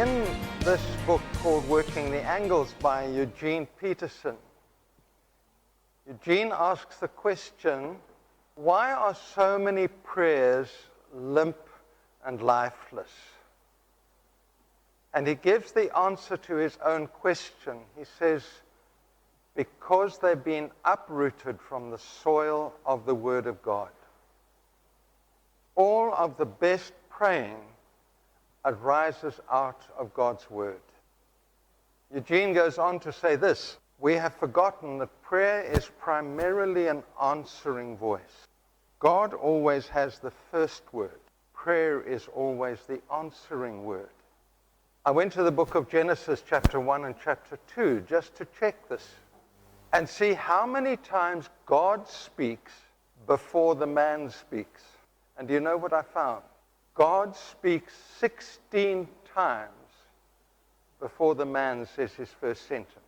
In this book called Working the Angles by Eugene Petersen, Eugene asks the question, why are so many prayers limp and lifeless? And he gives the answer to his own question. He says, because they've been uprooted from the soil of the Word of God. All of the best praying arises out of God's Word. Eugene goes on to say this, we have forgotten that prayer is primarily an answering voice. God always has the first word. Prayer is always the answering word. I went to the book of Genesis, chapter 1 and chapter 2, just to check this and see how many times God speaks before the man speaks. And do you know what I found? God speaks 16 times before the man says his first sentence.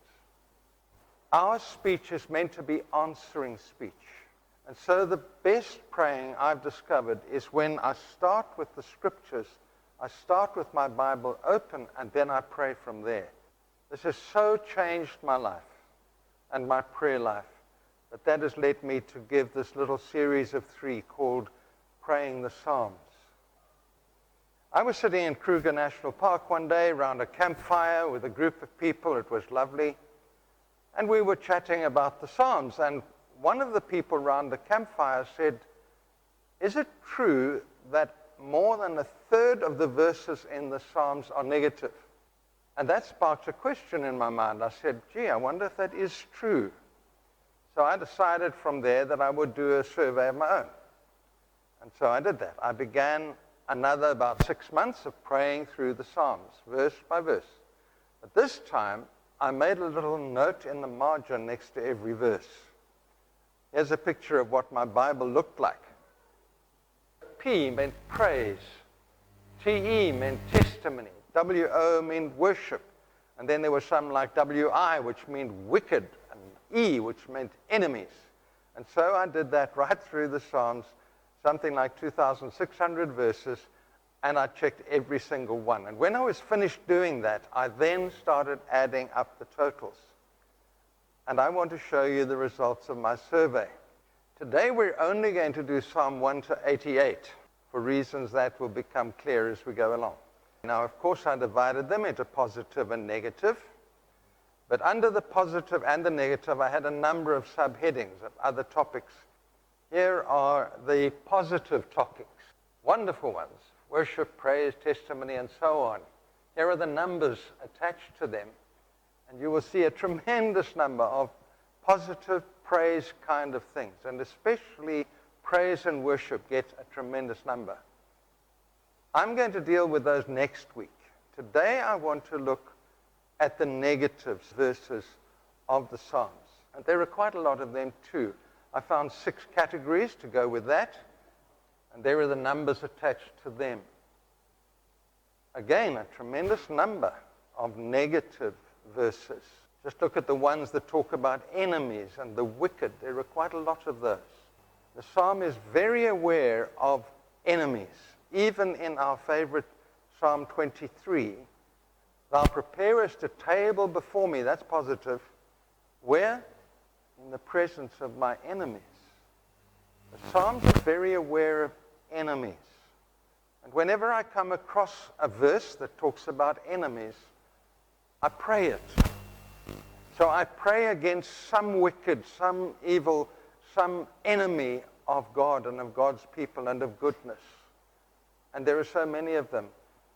Our speech is meant to be answering speech. And so the best praying I've discovered is when I start with the scriptures, I start with my Bible open, and then I pray from there. This has so changed my life and my prayer life that has led me to give this little series of 3 called Praying the Psalms. I was sitting in Kruger National Park one day around a campfire with a group of people. It was lovely. And we were chatting about the Psalms. And one of the people around the campfire said, is it true that more than a third of the verses in the Psalms are negative? And that sparked a question in my mind. I said, gee, I wonder if that is true. So I decided from there that I would do a survey of my own. And so I did that. I began another about 6 months of praying through the Psalms, verse by verse. But this time, I made a little note in the margin next to every verse. Here's a picture of what my Bible looked like. P meant praise. T-E meant testimony. W-O meant worship. And then there was some like W-I, which meant wicked, and E, which meant enemies. And so I did that right through the Psalms, something like 2,600 verses, and I checked every single one. And when I was finished doing that, I then started adding up the totals. And I want to show you the results of my survey. Today we're only going to do Psalm 1 to 88 for reasons that will become clear as we go along. Now, of course, I divided them into positive and negative. But under the positive and the negative, I had a number of subheadings of other topics. Here are the positive topics, wonderful ones. Worship, praise, testimony, and so on. Here are the numbers attached to them. And you will see a tremendous number of positive praise kind of things. And especially praise and worship get a tremendous number. I'm going to deal with those next week. Today I want to look at the negative verses of the Psalms. And there are quite a lot of them too. I found 6 categories to go with that. And there are the numbers attached to them. Again, a tremendous number of negative verses. Just look at the ones that talk about enemies and the wicked. There are quite a lot of those. The psalm is very aware of enemies. Even in our favorite Psalm 23, thou preparest a table before me. That's positive. Where? In the presence of my enemies. The Psalms are very aware of enemies. And whenever I come across a verse that talks about enemies, I pray it. So I pray against some wicked, some evil, some enemy of God and of God's people and of goodness. And there are so many of them.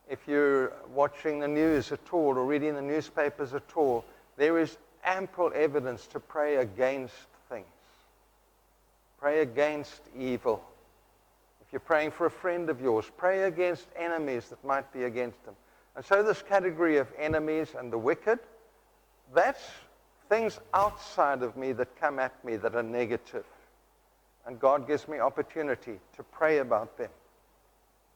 If you're watching the news at all or reading the newspapers at all, there is ample evidence to pray against things. Pray against evil. If you're praying for a friend of yours, pray against enemies that might be against them. And so this category of enemies and the wicked, that's things outside of me that come at me that are negative. And God gives me opportunity to pray about them.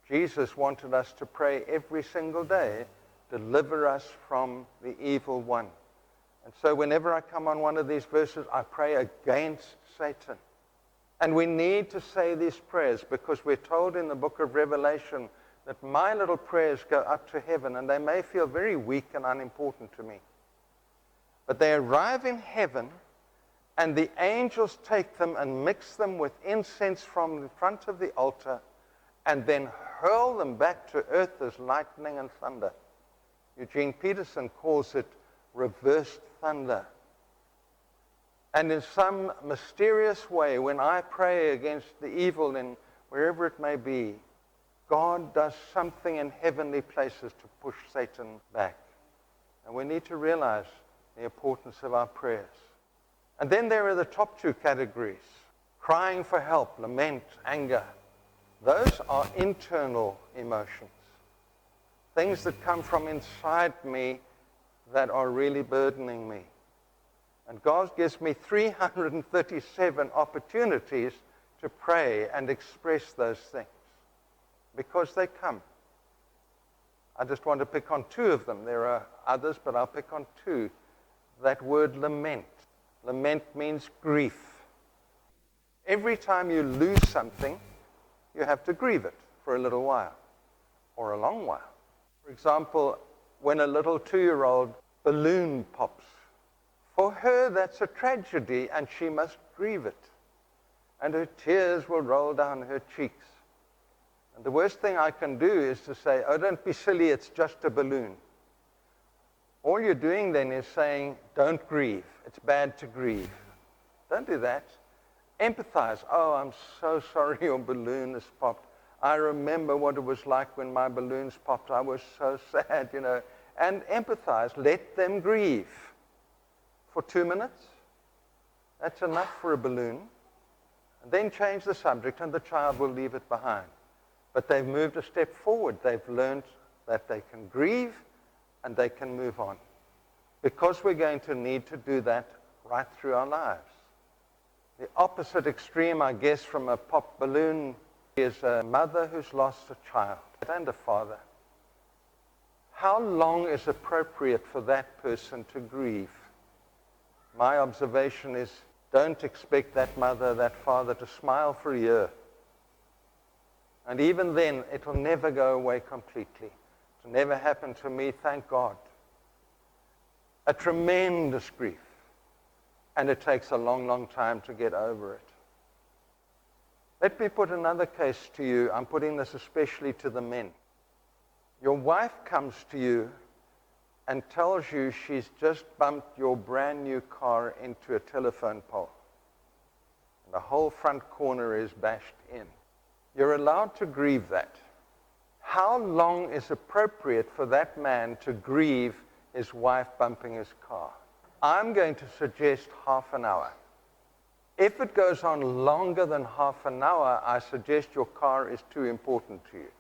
Jesus wanted us to pray every single day, deliver us from the evil one. And so whenever I come on one of these verses, I pray against Satan. And we need to say these prayers because we're told in the book of Revelation that my little prayers go up to heaven, and they may feel very weak and unimportant to me. But they arrive in heaven, and the angels take them and mix them with incense from the front of the altar, and then hurl them back to earth as lightning and thunder. Eugene Petersen calls it reversed thunder. And in some mysterious way, when I pray against the evil in wherever it may be, God does something in heavenly places to push Satan back. And we need to realize the importance of our prayers. And then there are the top two categories: crying for help, lament, anger. Those are internal emotions, things that come from inside me that are really burdening me. And God gives me 337 opportunities to pray and express those things, because they come. I just want to pick on two of them. There are others, but I'll pick on two. That word lament. Lament means grief. Every time you lose something, you have to grieve it for a little while, or a long while. For example, when a little 2-year-old balloon pops, for her that's a tragedy, and she must grieve it. And her tears will roll down her cheeks. And the worst thing I can do is to say, oh, don't be silly, it's just a balloon. All you're doing then is saying, don't grieve. It's bad to grieve. Don't do that. Empathize. Oh, I'm so sorry your balloon has popped. I remember what it was like when my balloons popped. I was so sad, you know. And empathize. Let them grieve for 2 minutes. That's enough for a balloon. And then change the subject, and the child will leave it behind. But they've moved a step forward. They've learned that they can grieve and they can move on. Because we're going to need to do that right through our lives. The opposite extreme, I guess, from a pop balloon is a mother who's lost a child and a father. How long is appropriate for that person to grieve? My observation is, don't expect that mother, that father to smile for a year. And even then, it will never go away completely. It never happened to me, thank God. A tremendous grief. And it takes a long, long time to get over it. Let me put another case to you. I'm putting this especially to the men. Your wife comes to you and tells you she's just bumped your brand new car into a telephone pole. The whole front corner is bashed in. You're allowed to grieve that. How long is appropriate for that man to grieve his wife bumping his car? I'm going to suggest half an hour. If it goes on longer than half an hour, I suggest your car is too important to you.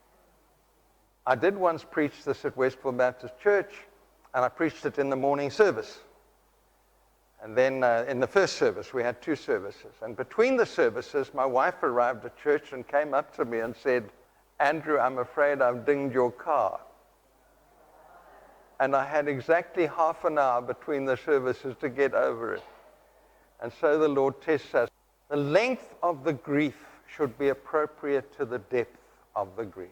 I did once preach this at Westville Baptist Church, and I preached it in the morning service. And then in the first service, we had 2 services. And between the services, my wife arrived at church and came up to me and said, Andrew, I'm afraid I've dinged your car. And I had exactly half an hour between the services to get over it. And so the Lord tests us. The length of the grief should be appropriate to the depth of the grief.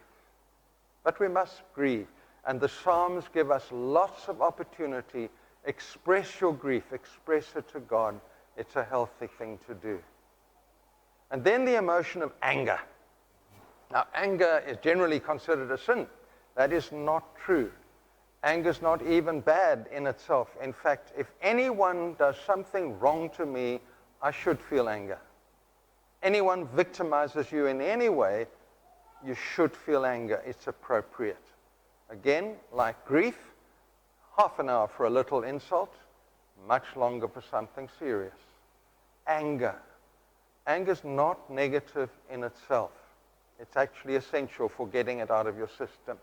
But we must grieve. And the Psalms give us lots of opportunity. Express your grief. Express it to God. It's a healthy thing to do. And then the emotion of anger. Now, anger is generally considered a sin. That is not true. Anger is not even bad in itself. In fact, if anyone does something wrong to me, I should feel anger. Anyone victimizes you in any way, you should feel anger. It's appropriate. Again, like grief, half an hour for a little insult, much longer for something serious. Anger. Anger is not negative in itself. It's actually essential for getting it out of your system.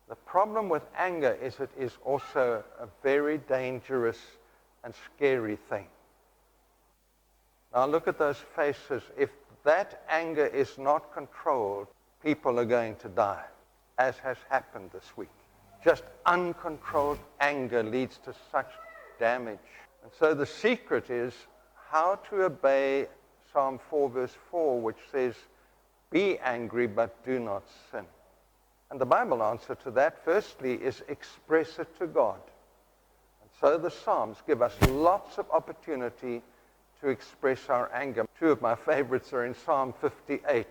The problem with anger is it is also a very dangerous and scary thing. Now look at those faces. If that anger is not controlled, people are going to die, as has happened this week. Just uncontrolled anger leads to such damage. And so the secret is how to obey Psalm 4 verse 4, which says, Be angry, but do not sin. And the Bible answer to that, firstly, is express it to God. And so the Psalms give us lots of opportunity to express our anger. Two of my favorites are in Psalm 58.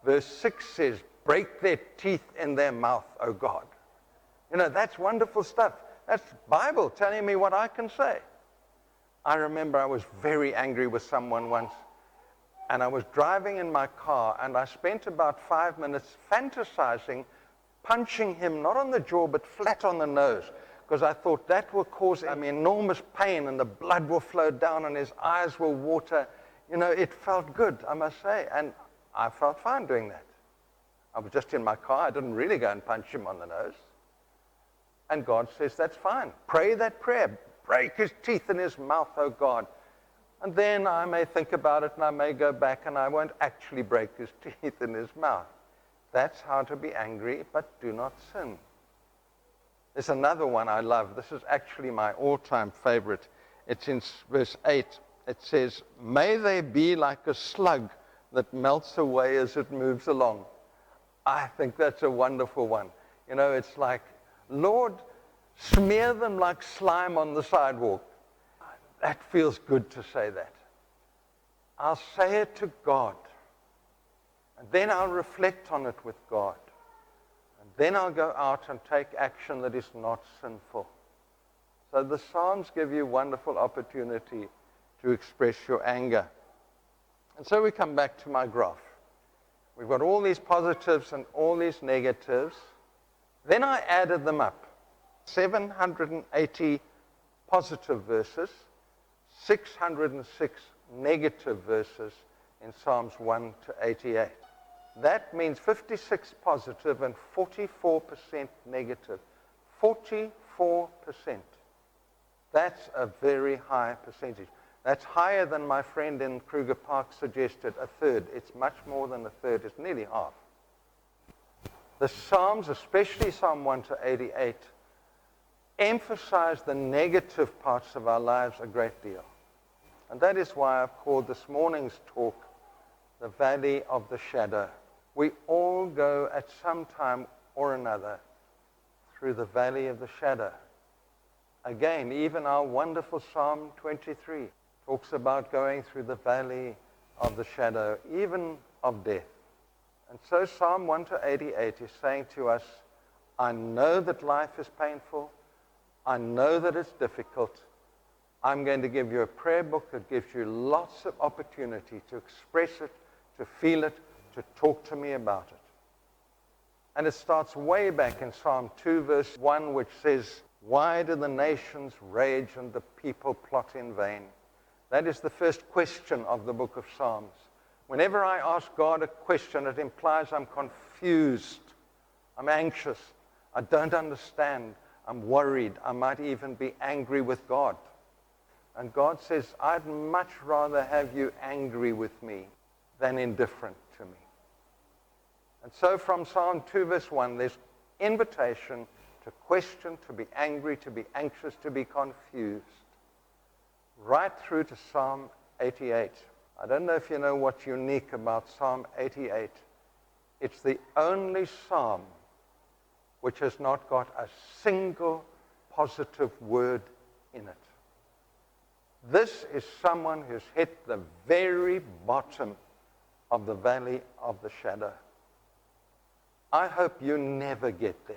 Verse 6 says, break their teeth in their mouth, O God. You know, that's wonderful stuff. That's Bible telling me what I can say. I remember I was very angry with someone once, and I was driving in my car, and I spent about 5 minutes fantasizing, punching him, not on the jaw, but flat on the nose, because I thought that will cause him enormous pain, and the blood will flow down, and his eyes will water. You know, it felt good, I must say, and I felt fine doing that. I was just in my car. I didn't really go and punch him on the nose. And God says, that's fine. Pray that prayer. Break his teeth in his mouth, oh God. And then I may think about it, and I may go back, and I won't actually break his teeth in his mouth. That's how to be angry, but do not sin. There's another one I love. This is actually my all-time favorite. It's in verse 8. It says, may they be like a slug that melts away as it moves along. I think that's a wonderful one. You know, it's like, Lord, smear them like slime on the sidewalk. That feels good to say that. I'll say it to God. And then I'll reflect on it with God. And then I'll go out and take action that is not sinful. So the Psalms give you wonderful opportunity to express your anger. And so we come back to my graph. We've got all these positives and all these negatives. Then I added them up. 780 positive verses, 606 negative verses in Psalms 1 to 88. That means 56 positive and 44% negative. 44%. That's a very high percentage. That's higher than my friend in Kruger Park suggested, a third. It's much more than a third. It's nearly half. The Psalms, especially Psalm 1 to 88, emphasize the negative parts of our lives a great deal. And that is why I've called this morning's talk the Valley of the Shadow. We all go at some time or another through the Valley of the Shadow. Again, even our wonderful Psalm 23 talks about going through the Valley of the Shadow, even of death. And so Psalm 1 to 88 is saying to us, I know that life is painful. I know that it's difficult. I'm going to give you a prayer book that gives you lots of opportunity to express it, to feel it, to talk to me about it. And it starts way back in Psalm 2, verse 1, which says, why do the nations rage and the people plot in vain? That is the first question of the book of Psalms. Whenever I ask God a question, it implies I'm confused, I'm anxious, I don't understand, I'm worried, I might even be angry with God. And God says, I'd much rather have you angry with me than indifferent to me. And so from Psalm 2, verse 1, there's invitation to question, to be angry, to be anxious, to be confused. Right through to Psalm 88. I don't know if you know what's unique about Psalm 88. It's the only psalm which has not got a single positive word in it. This is someone who's hit the very bottom of the valley of the shadow. I hope you never get there.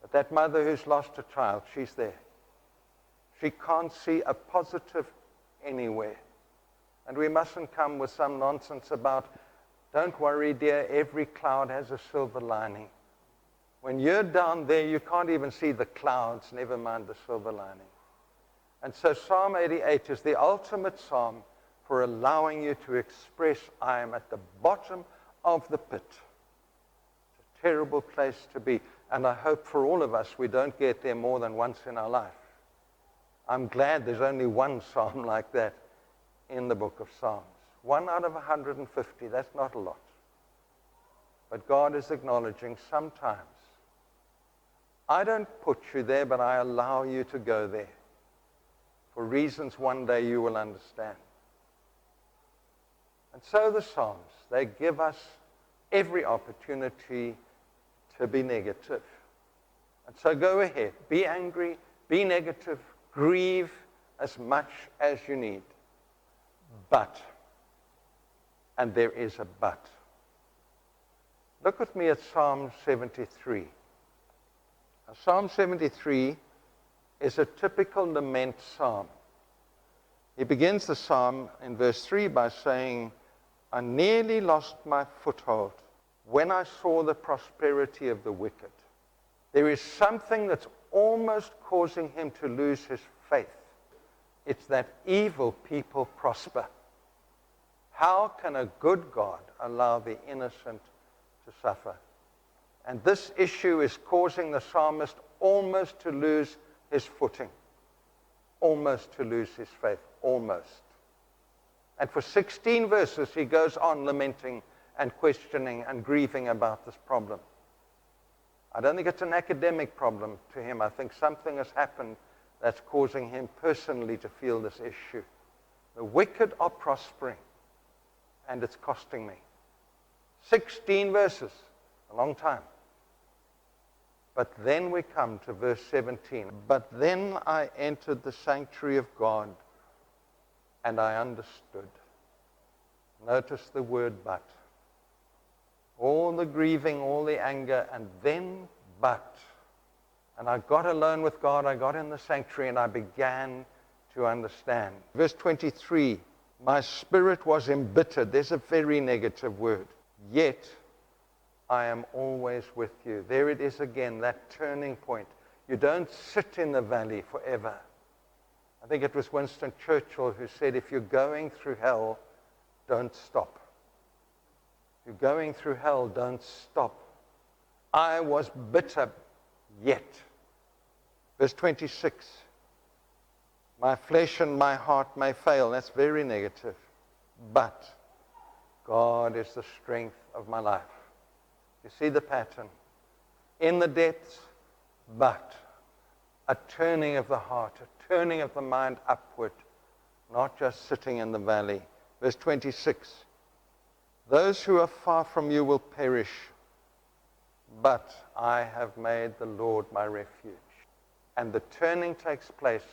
But that mother who's lost a child, she's there. She can't see a positive anywhere. And we mustn't come with some nonsense about, don't worry, dear, every cloud has a silver lining. When you're down there, you can't even see the clouds, never mind the silver lining. And so Psalm 88 is the ultimate psalm for allowing you to express, I am at the bottom of the pit. It's a terrible place to be. And I hope for all of us, we don't get there more than once in our life. I'm glad there's only one psalm like that in the book of Psalms. 1 out of 150, that's not a lot. But God is acknowledging sometimes, I don't put you there, but I allow you to go there for reasons one day you will understand. And so the Psalms, they give us every opportunity to be negative. And so go ahead, be angry, be negative, grieve as much as you need. But, and there is a but. Look with me at Psalm 73. Now, Psalm 73 is a typical lament psalm. He begins the psalm in verse 3 by saying, I nearly lost my foothold when I saw the prosperity of the wicked. There is something that's almost causing him to lose his faith. It's that evil people prosper. How can a good God allow the innocent to suffer? And this issue is causing the psalmist almost to lose his footing, almost to lose his faith, almost. And for 16 verses, he goes on lamenting and questioning and grieving about this problem. I don't think it's an academic problem to him. I think something has happened that's causing him personally to feel this issue. The wicked are prospering, and it's costing me. 16 verses, a long time. But then we come to verse 17. But then I entered the sanctuary of God, and I understood. Notice the word but. All the grieving, all the anger, and then but. And I got alone with God, I got in the sanctuary, and I began to understand. Verse 23, my spirit was embittered. There's a very negative word. Yet I am always with you. There it is again, that turning point. You don't sit in the valley forever. I think it was Winston Churchill who said, if you're going through hell, don't stop. If you're going through hell, don't stop. I was bitter, yet. Verse 26, my flesh and my heart may fail. That's very negative. But God is the strength of my life. You see the pattern. In the depths, but a turning of the heart, a turning of the mind upward, not just sitting in the valley. Verse 26, those who are far from you will perish, but I have made the Lord my refuge. And the turning takes place,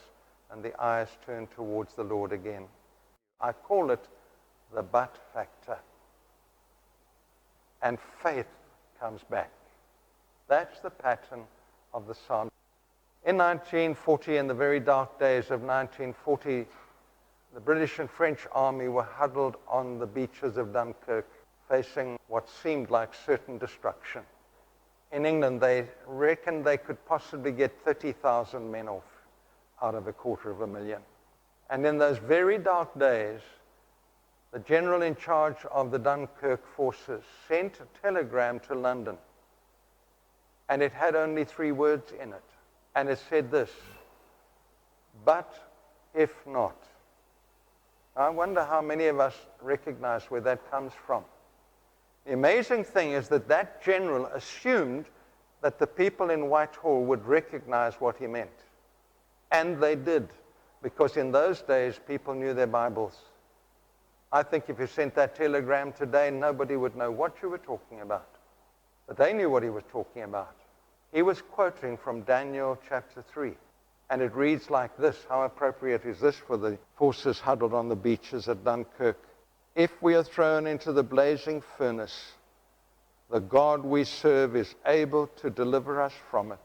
and the eyes turn towards the Lord again. I call it the but factor. And faith comes back. That's the pattern of the psalm. In 1940, in the very dark days of 1940, the British and French army were huddled on the beaches of Dunkirk, facing what seemed like certain destruction. In England, they reckoned they could possibly get 30,000 men off out of 250,000. And in those very dark days, the general in charge of the Dunkirk forces sent a telegram to London. And it had only 3 words in it. And it said this, but if not. I wonder how many of us recognize where that comes from. The amazing thing is that that general assumed that the people in Whitehall would recognize what he meant. And they did, because in those days, people knew their Bibles. I think if you sent that telegram today, nobody would know what you were talking about. But they knew what he was talking about. He was quoting from Daniel chapter 3. And it reads like this. How appropriate is this for the forces huddled on the beaches at Dunkirk? If we are thrown into the blazing furnace, the God we serve is able to deliver us from it.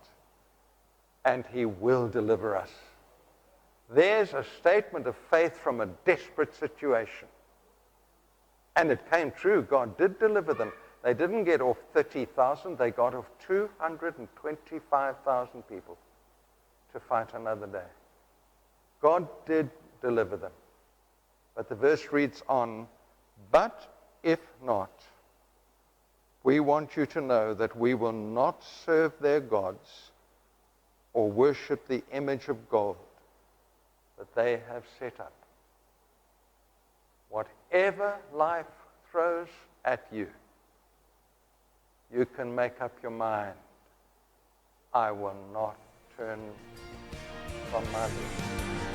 And he will deliver us. There's a statement of faith from a desperate situation. And it came true. God did deliver them. They didn't get off 30,000. They got off 225,000 people to fight another day. God did deliver them. But the verse reads on, but if not, we want you to know that we will not serve their gods or worship the image of gold that they have set up. Whatever life throws at you, you can make up your mind. I will not turn from my lips.